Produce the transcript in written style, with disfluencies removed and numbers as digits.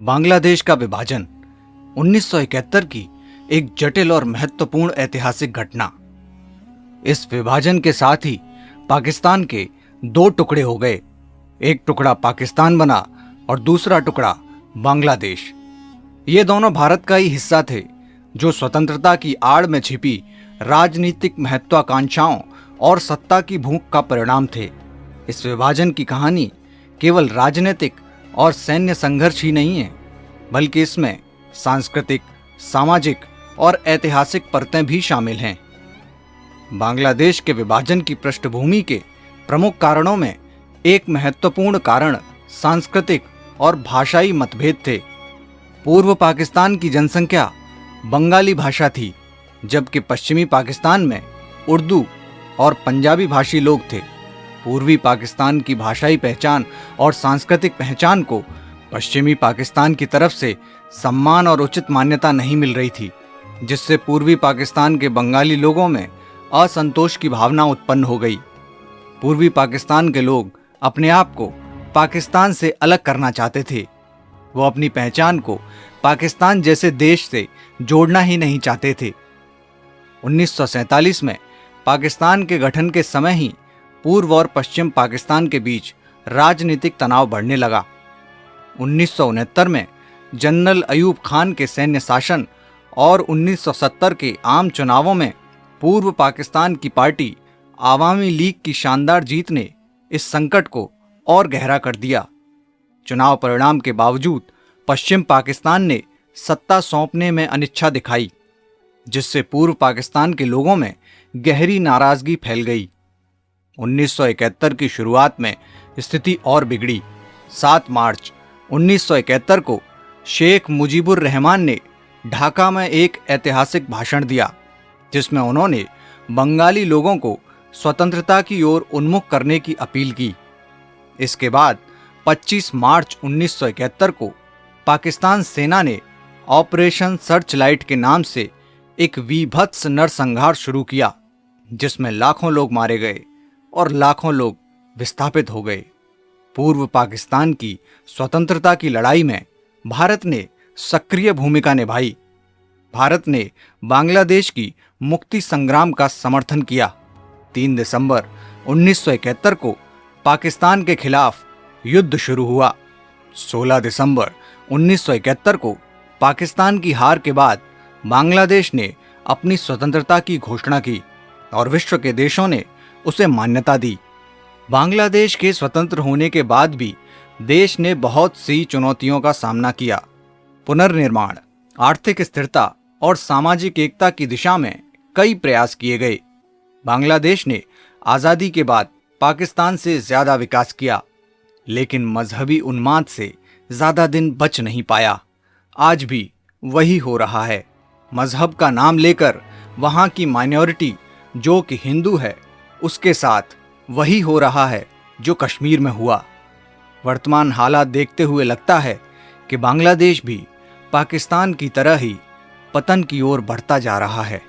बांग्लादेश का विभाजन 1971 की एक जटिल और महत्वपूर्ण ऐतिहासिक घटना। इस विभाजन के साथ ही पाकिस्तान के दो टुकड़े हो गए। एक टुकड़ा पाकिस्तान बना और दूसरा टुकड़ा बांग्लादेश। ये दोनों भारत का ही हिस्सा थे, जो स्वतंत्रता की आड़ में छिपी राजनीतिक महत्वाकांक्षाओं और सत्ता की भूख का परिणाम थे। इस विभाजन की कहानी केवल राजनीतिक और सैन्य संघर्ष ही नहीं है, बल्कि इसमें सांस्कृतिक, सामाजिक और ऐतिहासिक परतें भी शामिल हैं। बांग्लादेश के विभाजन की पृष्ठभूमि के प्रमुख कारणों में एक महत्वपूर्ण कारण सांस्कृतिक और भाषाई मतभेद थे। पूर्व पाकिस्तान की जनसंख्या बंगाली भाषा थी, जबकि पश्चिमी पाकिस्तान में उर्दू और पंजाबी भाषी लोग थे। पूर्वी पाकिस्तान की भाषाई पहचान और सांस्कृतिक पहचान को पश्चिमी पाकिस्तान की तरफ से सम्मान और उचित मान्यता नहीं मिल रही थी, जिससे पूर्वी पाकिस्तान के बंगाली लोगों में असंतोष की भावना उत्पन्न हो गई। पूर्वी पाकिस्तान के लोग अपने आप को पाकिस्तान से अलग करना चाहते थे। वो अपनी पहचान को पाकिस्तान जैसे देश से जोड़ना ही नहीं चाहते थे। 1947 में पाकिस्तान के गठन के समय ही पूर्व और पश्चिम पाकिस्तान के बीच राजनीतिक तनाव बढ़ने लगा। 1969 में जनरल अयूब खान के सैन्य शासन और 1970 के आम चुनावों में पूर्व पाकिस्तान की पार्टी आवामी लीग की शानदार जीत ने इस संकट को और गहरा कर दिया। चुनाव परिणाम के बावजूद पश्चिम पाकिस्तान ने सत्ता सौंपने में अनिच्छा दिखाई, जिससे पूर्व पाकिस्तान के लोगों में गहरी नाराजगी फैल गई। 1971 की शुरुआत में स्थिति और बिगड़ी। 7 मार्च 1971 को शेख मुजीबुर रहमान ने ढाका में एक ऐतिहासिक भाषण दिया, जिसमें उन्होंने बंगाली लोगों को स्वतंत्रता की ओर उन्मुख करने की अपील की। इसके बाद 25 मार्च 1971 को पाकिस्तान सेना ने ऑपरेशन सर्चलाइट के नाम से एक वीभत्स नरसंहार शुरू किया, जिसमें लाखों लोग मारे गए और लाखों लोग विस्थापित हो गए। पूर्व पाकिस्तान की स्वतंत्रता की लड़ाई में भारत ने सक्रिय भूमिका निभाई। भारत ने बांग्लादेश की मुक्ति संग्राम का समर्थन किया। 3 दिसंबर 1971 को पाकिस्तान के खिलाफ युद्ध शुरू हुआ। 16 दिसंबर 1971 को पाकिस्तान की हार के बाद बांग्लादेश ने अपनी स्वतंत्रता की घोषणा की और विश्व के देशों ने उसे मान्यता दी। बांग्लादेश के स्वतंत्र होने के बाद भी देश ने बहुत सी चुनौतियों का सामना किया। पुनर्निर्माण, आर्थिक स्थिरता और सामाजिक एकता की दिशा में कई प्रयास किए गए। बांग्लादेश ने आज़ादी के बाद पाकिस्तान से ज्यादा विकास किया, लेकिन मजहबी उन्माद से ज्यादा दिन बच नहीं पाया। आज भी वही हो रहा है। मजहब का नाम लेकर वहां की माइनॉरिटी, जो कि हिंदू है, उसके साथ वही हो रहा है जो कश्मीर में हुआ। वर्तमान हालात देखते हुए लगता है कि बांग्लादेश भी पाकिस्तान की तरह ही पतन की ओर बढ़ता जा रहा है।